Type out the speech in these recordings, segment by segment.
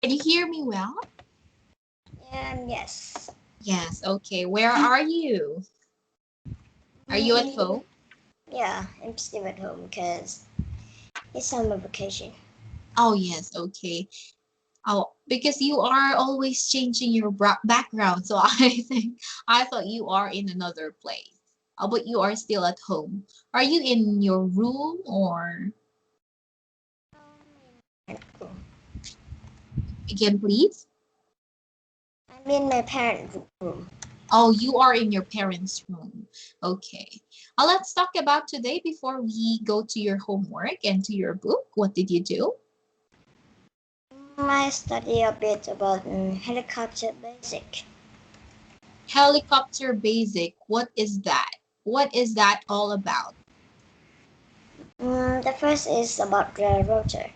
Can you hear me well? Yes. Yes, okay. Where are you? Are you at home? Yeah, I'm still at home because it's summer vacation. Oh, yes, okay. Oh, because you are always changing your background, so I thought you are in another place. Oh, but you are still at home. Are you in your room or again, please? I'm in my parents' room. Oh, you are in your parents' room. Okay. Let's talk about today before we go to your homework and to your book. What did you do? I study a bit about helicopter basic. Helicopter basic. What is that? What is that all about? The first is about the rotor.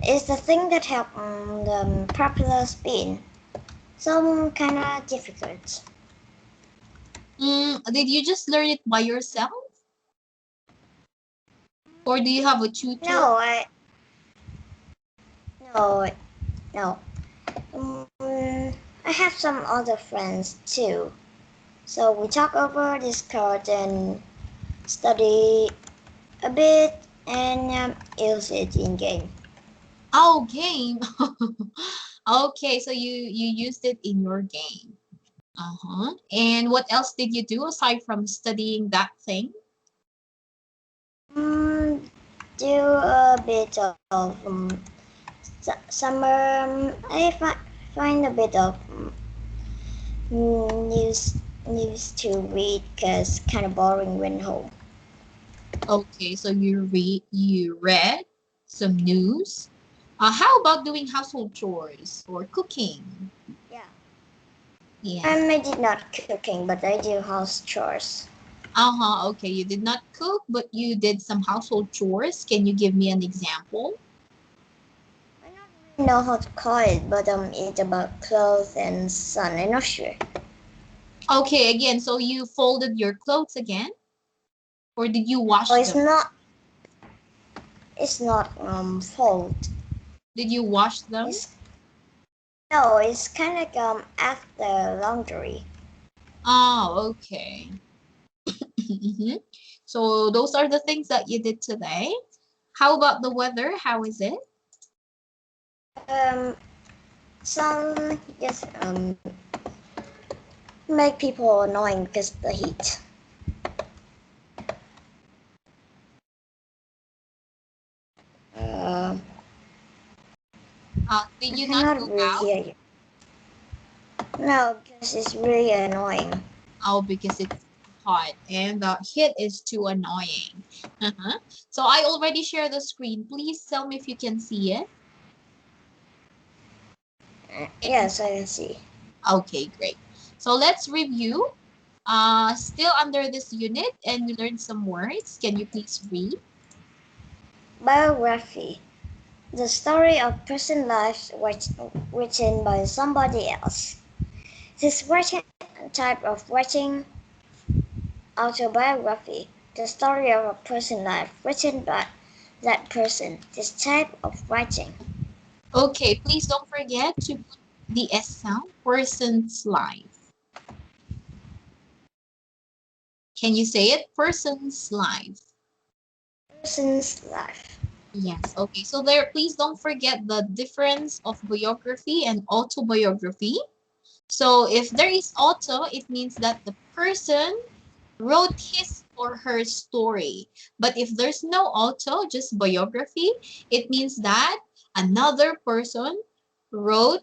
It's the thing that helps the propeller spin. Some kind of difficult. Did you just learn it by yourself? Or do you have a tutor? No, no. I have some other friends too. So we talk over Discord and study a bit and use it in game. Oh, game. Okay, so you used it in your game. And what else did you do aside from studying that thing? Do a bit of summer. Find a bit of news to read because kind of boring when home. Okay, so you read some news. How about doing household chores or cooking? Yeah. Yes. I did not cooking, but I do house chores. Okay, you did not cook, but you did some household chores. Can you give me an example? I don't really know how to call it, but it's about clothes and sun. I'm not sure. Okay, again, so you folded your clothes again? Or did you wash Oh, them? It's not fold. Did you wash them? It's kind of after laundry. Oh, okay. So those are the things that you did today. How about the weather? How is it? Some just make people annoying because of the heat. Did I you not cannot go really out? hear you. No, because it's really annoying. Oh, because it's hot and the heat is too annoying. So I already shared the screen. Please tell me if you can see it. Yes, I can see. Okay, great. So let's review. Still under this unit, and we learned some words. Can you please read? Biography. The story of person life written by somebody else. This writing type of writing autobiography. The story of a person life written by that person. This type of writing. Okay, please don't forget to put the S sound, person's life. Can you say it? Person's life. Person's life. Yes, okay. So there, please don't forget the difference of biography and autobiography. So if there is auto, it means that the person wrote his or her story. But if there's no auto, just biography, it means that another person wrote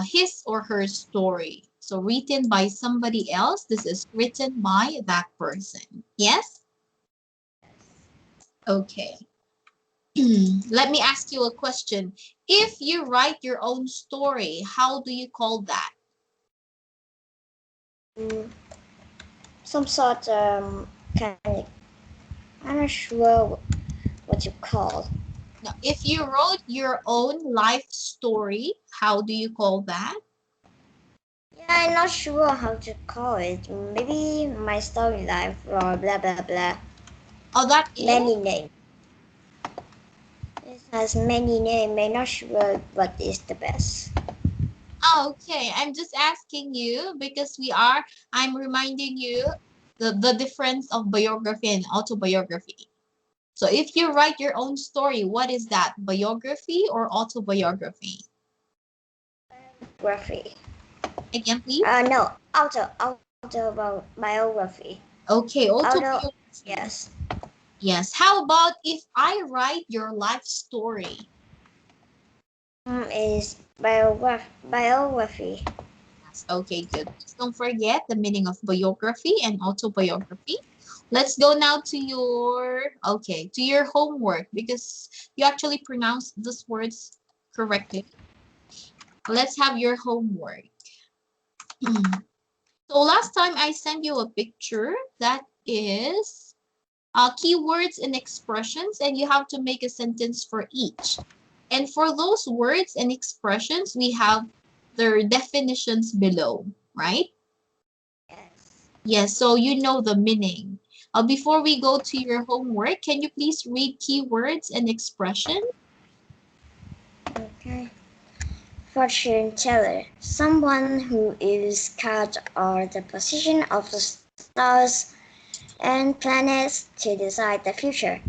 his or her story. So written by somebody else, this is written by that person. Yes? Okay. Let me ask you a question. If you write your own story, how do you call that? Some sort kind of, I'm not sure what you call. Now, if you wrote your own life story, how do you call that? Yeah, I'm not sure how to call it. Maybe my story life or blah blah blah. Oh, that is? Many names. has many names, may not sure what is the best. Okay, I'm just asking you because I'm reminding you the difference of biography and autobiography. So if you write your own story, what is that? Biography or autobiography? Biography. Again, please. No, autobiography. Okay, autobiography. Yes. Yes. How about if I write your life story? Is biography. Yes. Okay, good. Just don't forget the meaning of biography and autobiography. Let's go now to your homework because you actually pronounced these words correctly. Let's have your homework. So last time I sent you a picture that is keywords and expressions, and you have to make a sentence for each. And for those words and expressions, we have their definitions below, right? Yes. Yes, so you know the meaning. Before we go to your homework, can you please read keywords and expression? Okay. Fortune teller, someone who is card or the position of the stars and planets to decide the future,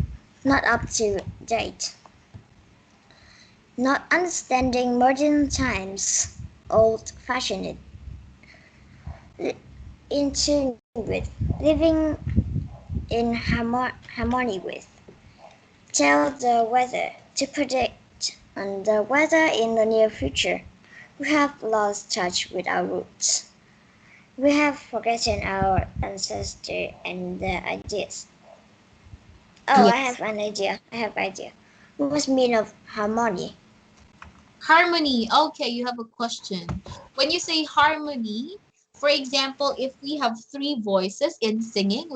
not up to date. Not understanding modern times, old-fashioned, in tune with, living in harmony with. Tell the weather to predict on the weather in the near future. We have lost touch with our roots. We have forgotten our ancestors and their ideas. Oh, I Yes. have an idea. What's mean of harmony? Harmony. Okay, you have a question. When you say harmony, for example, if we have three voices in singing,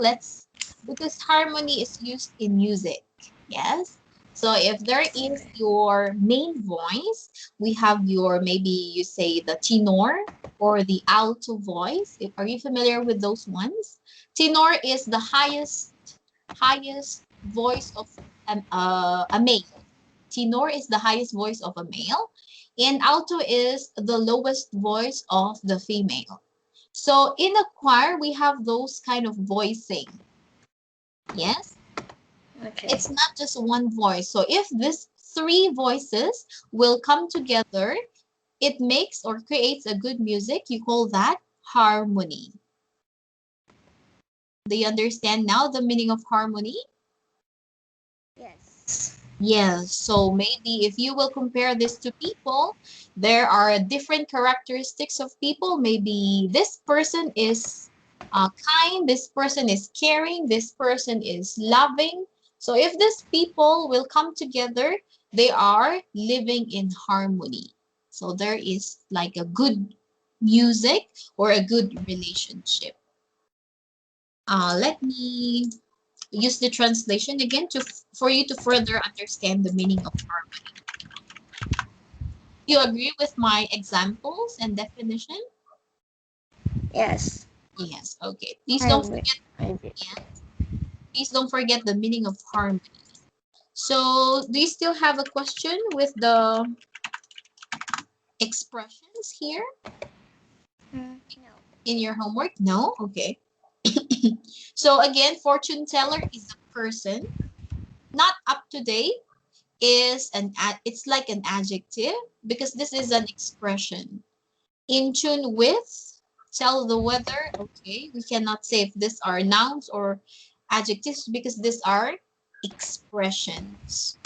because harmony is used in music. Yes. So if there is your main voice, we have maybe you say the tenor or the alto voice. Are you familiar with those ones? Tenor is the highest voice of a male. Tenor is the highest voice of a male, and alto is the lowest voice of the female. So in a choir, we have those kind of voicing. Yes, Okay. it's not just one voice. So if these three voices will come together, it makes or creates a good music. You call that harmony. Do you understand now the meaning of harmony? Yes. Yes, so maybe if you will compare this to people, there are different characteristics of people. Maybe this person is kind, this person is caring, this person is loving. So if these people will come together, they are living in harmony. So there is like a good music or a good relationship. Let me use the translation again for you to further understand the meaning of harmony. You agree with my examples and definition? Yes. Yes. Okay. Please I don't agree. forget. I agree. Yeah. Please don't forget the meaning of harmony. So, do you still have a question with the expressions here No. in your homework? No. Okay. So again, fortune teller is a person not up to date. It's like an adjective because this is an expression. In tune with, tell the weather. Okay, we cannot say if these are nouns or adjectives because these are expressions.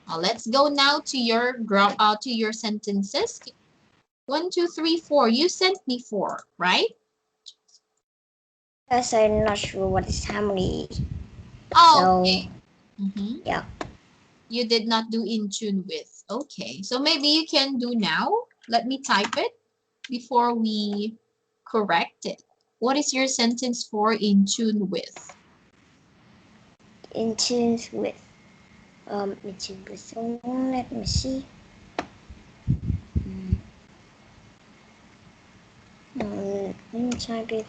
Now let's go now to your sentences. 1, 2, 3, 4. You sent me 4, right? Yes, I'm not sure what is harmony. Oh, So okay. yeah. You did not do in tune with. Okay, so maybe you can do now. Let me type it before we correct it. What is your sentence for in tune with? In tune with. In tune with. So let me see. Let me type it.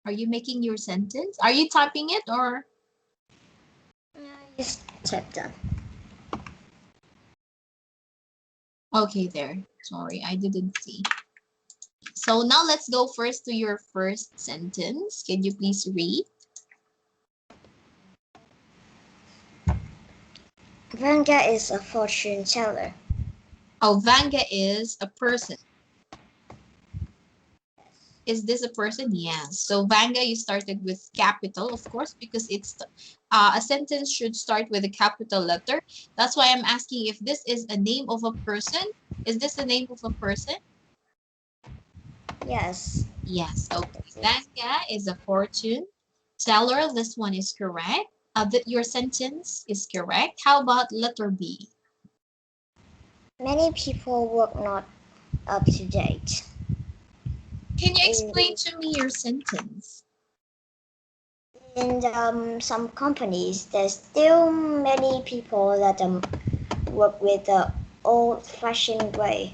Are you making your sentence? Are you typing it or? Just type down. Okay, there. Sorry, I didn't see. So now let's go first to your first sentence. Can you please read? Vanga is a fortune teller. Oh, Vanga is a person. Is this a person? Yes. So Vanga, you started with capital, of course, because it's a sentence should start with a capital letter. That's why I'm asking if this is a name of a person. Is this the name of a person? Yes. Yes. Okay. Vanga is a fortune teller. This one is correct. Your sentence is correct. How about letter B? Many people work not up to date. Can you explain to me your sentence? In some companies, there's still many people that work with the old-fashioned way.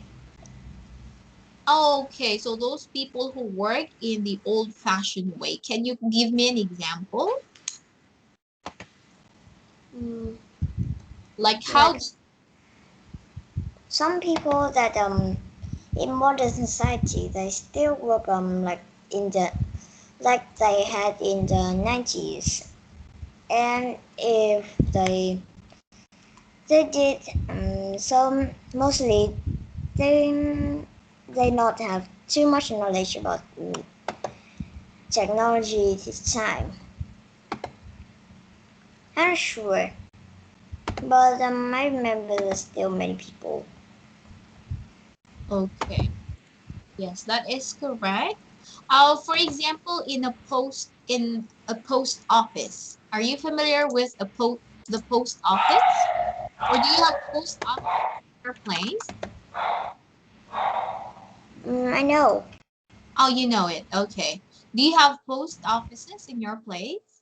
Okay, so those people who work in the old-fashioned way. Can you give me an example? Like how? Like some people that in modern society they still work like in the like they had in the 90s, and if they did so mostly they not have too much knowledge about technology this time. I'm not sure, but I remember there's still many people. Okay. Yes, that is correct. For example, in a post office, are you familiar with the post office, or do you have post office in your place? I know. Oh, you know it. Okay. Do you have post offices in your place?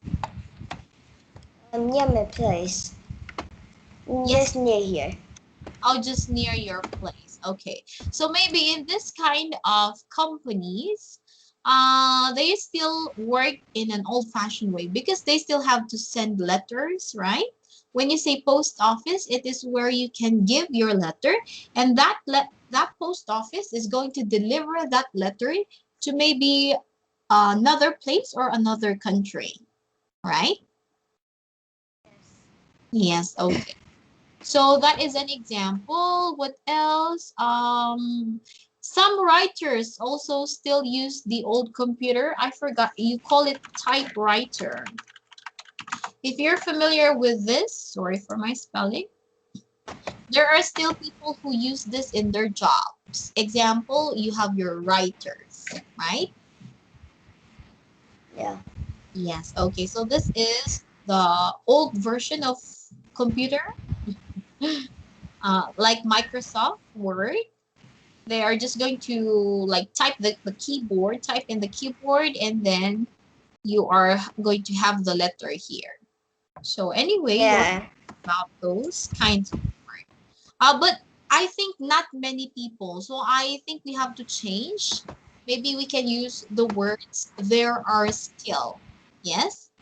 Near my place. Yes. Just near here. Oh, just near your place. Okay. So maybe in this kind of companies, they still work in an old-fashioned way because they still have to send letters, right? When you say post office, it is where you can give your letter, and that post office is going to deliver that letter to maybe another place or another country, right? Yes, okay. So that is an example. What else? Some writers also still use the old computer. I forgot, you call it typewriter. If you're familiar with this, sorry for my spelling, there are still people who use this in their jobs. Example, you have your writers, right? Yeah. Yes, okay. So this is the old version of computer, like Microsoft Word. They are just going to like type the keyboard, type in the keyboard, and then you are going to have the letter here. So anyway, you Yeah. about those kinds of work. But I think not many people. So I think we have to change. Maybe we can use the words there are still. Yes?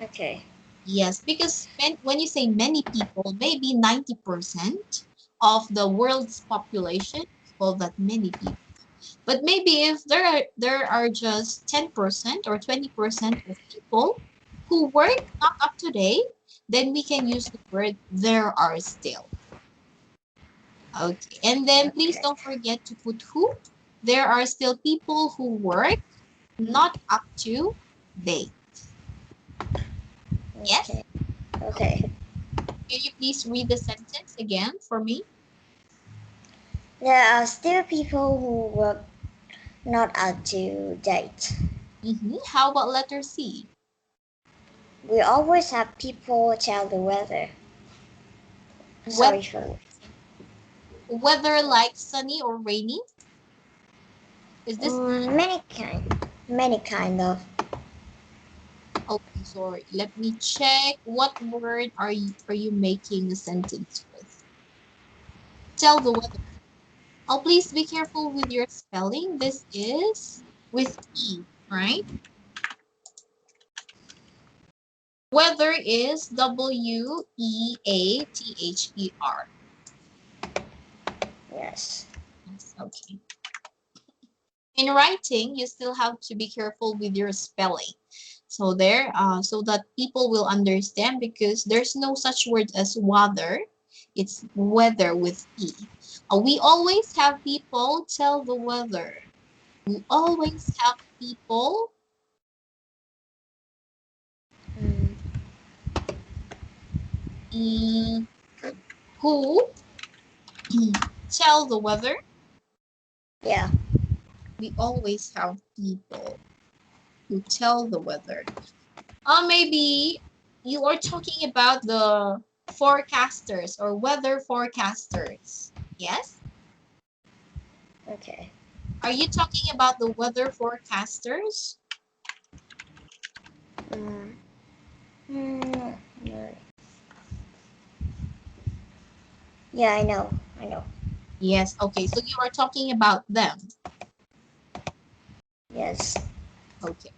Okay. Yes, because when you say many people, maybe 90% of the world's population is called that many people. But maybe if there are just 10% or 20% of people who work not up to date, then we can use the word there are still. Okay. And then please Okay. don't forget to put who. There are still people who work not up to date. Yes? Okay. Okay. Can you please read the sentence again for me? There are still people who work not up to date. How about letter C? We always have people tell the weather. Whether, Sorry for whether like sunny or rainy? Is this many kind of. okay? Sorry, let me check. What word are you making a sentence with? Tell the weather. Oh, please be careful with your spelling. This is with E. right? Weather is W-E-A-T-H-E-R. Yes. Yes, okay. In writing, you still have to be careful with your spelling. So there, so that people will understand, because there's no such word as weather. It's weather with E. We always have people tell the weather. We always have people who tell the weather. Yeah. We always have people who tell the weather. Maybe you are talking about the forecasters or weather forecasters. Yes? Okay. Are you talking about the weather forecasters? No. Yeah, I know. I know. Yes. Okay. So you are talking about them. Yes. Okay.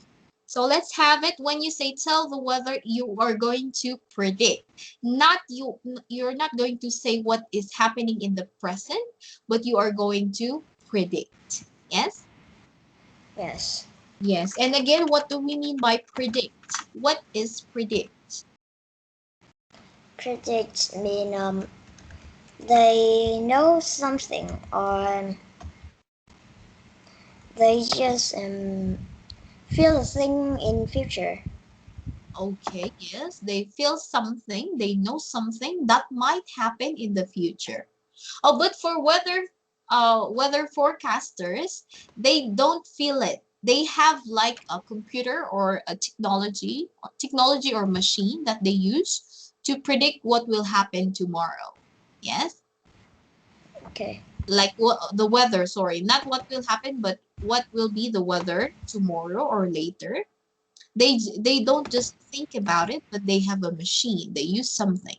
So let's have it. When you say tell the weather, you are going to predict. You're not going to say what is happening in the present, but you are going to predict. Yes? Yes. Yes. And again, what do we mean by predict? What is predict? Predict mean they know something, or they just feel a thing in future. Okay, yes, they feel something, they know something that might happen in the future. Oh, but for weather forecasters, they don't feel it. They have like a computer or a technology or machine that they use to predict what will happen tomorrow. Yes? Okay. Like what the weather, sorry, not what will happen, but what will be the weather tomorrow or later. They don't just think about it, but they have a machine. They use something.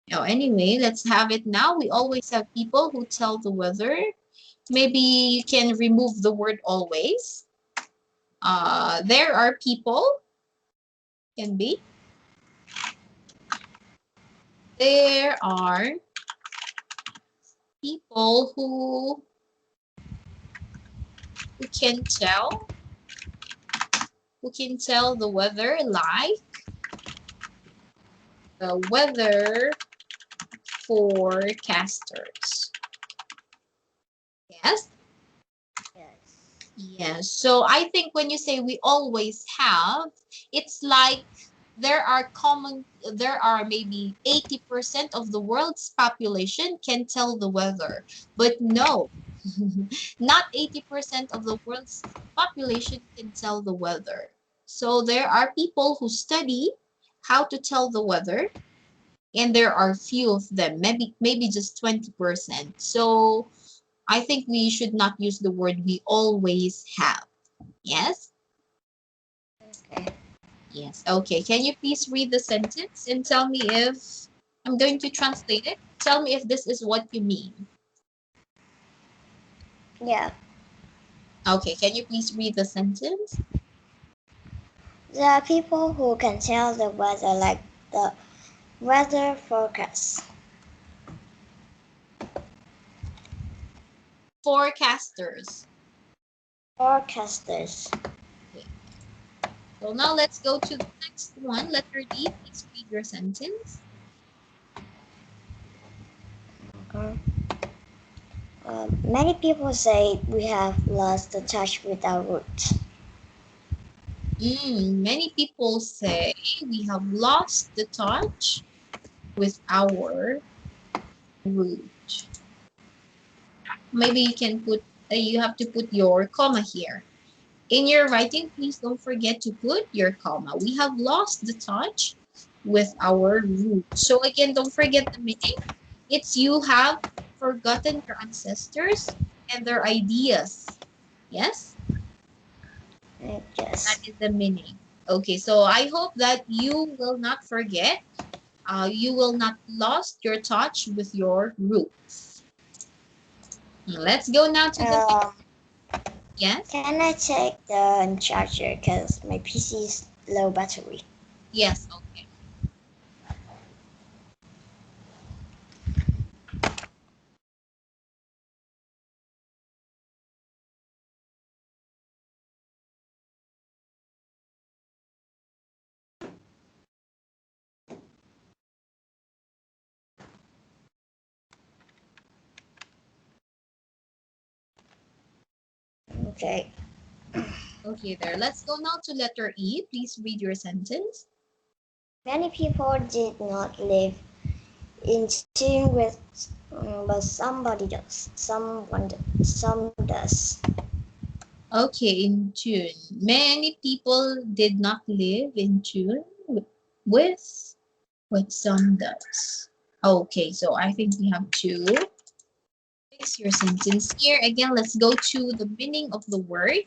Now, anyway, let's have it now. We always have people who tell the weather. Maybe you can remove the word always. There are people, can be. There are people who can tell the weather, like the weather forecasters. Yes. Yes. Yes. So I think when you say we always have, it's like there are maybe 80% of the world's population can tell the weather. But no, not 80% of the world's population can tell the weather. So there are people who study how to tell the weather, and there are few of them, maybe just 20%. So I think we should not use the word we always have. Yes? Okay. Yes. Okay. Can you please read the sentence and tell me if I'm going to translate it? Tell me if this is what you mean. Yeah. Okay. Can you please read the sentence? There are people who can tell the weather, like the weather forecast. Forecasters. Forecasters. Okay. So now let's go to the next one. Letter D. Please read your sentence. Many people say we have lost the touch with our roots. Many people say we have lost the touch with our root. Maybe you have to put your comma here. In your writing, please don't forget to put your comma. We have lost the touch with our root. So again, don't forget the meaning. It's you have forgotten your ancestors and their ideas. Yes, that Yes. is the meaning. Okay, so I hope that you will not forget. You will not lost your touch with your roots. Let's go now to the next. Um, Yes? Can I take the charger because my PC is low battery? Yes, okay. Okay. Okay, there. Let's go now to letter E. Please read your sentence. Many people did not live in tune with, but somebody does. Some does. Okay, in tune. Many people did not live in tune with what some does. Okay, so I think we have to fix your sentence here. Again, let's go to the meaning of the word.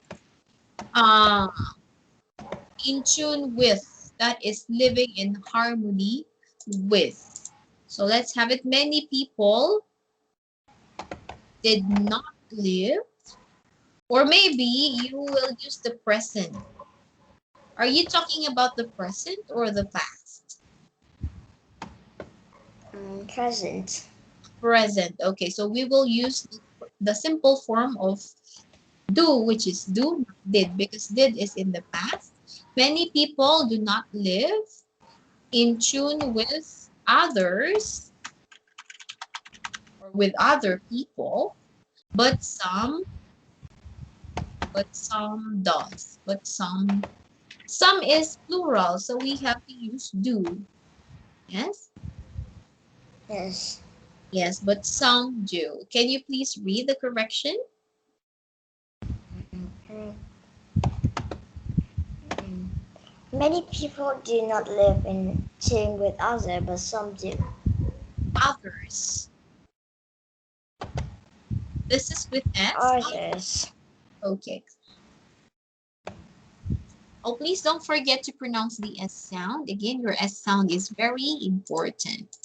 In tune with, that is living in harmony with. So let's have it. Many people did not live, or maybe you will use the present. Are you talking about the present or the past? Present. Present. Okay, so we will use the simple form of do, which is do, not did, because did is in the past. Many people do not live in tune with others or with other people, but some does. But some is plural, so we have to use do. Yes? Yes. Yes, but some do. Can you please read the correction? Mm. Many people do not live in tune with others, but some do. Others. This is with S. Others. Okay. Oh, please don't forget to pronounce the S sound. Again, your S sound is very important.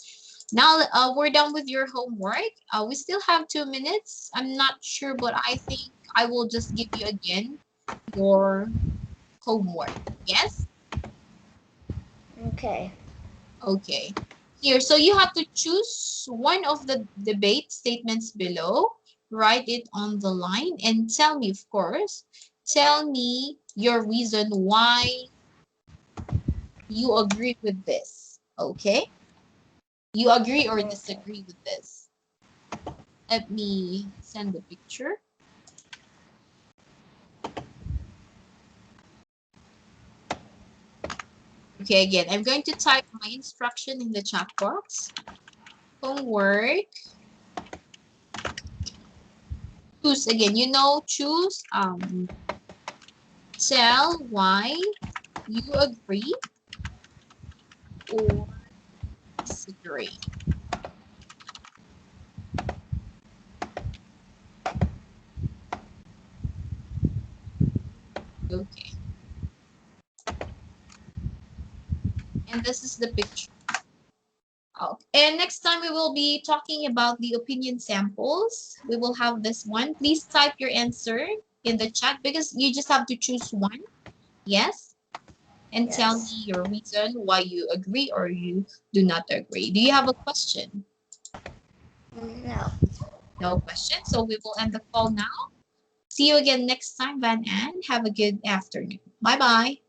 Now, we're done with your homework. We still have 2 minutes. I'm not sure, but I think I will just give you again your homework. Yes? Okay. Okay. Here, so you have to choose one of the debate statements below. Write it on the line and tell me, of course, tell me your reason why you agree with this. Okay? You agree or disagree with this? Let me send the picture. Okay, again, I'm going to type my instruction in the chat box. Homework. Choose again, choose tell why you agree or disagree. Okay. And this is the picture. Oh, and next time we will be talking about the opinion samples. We will have this one. Please type your answer in the chat because you just have to choose one. Yes? And tell me Yes. your reason why you agree or you do not agree. Do you have a question? No. No question. So we will end the call now. See you again next time, Van Ann. Have a good afternoon. Bye-bye.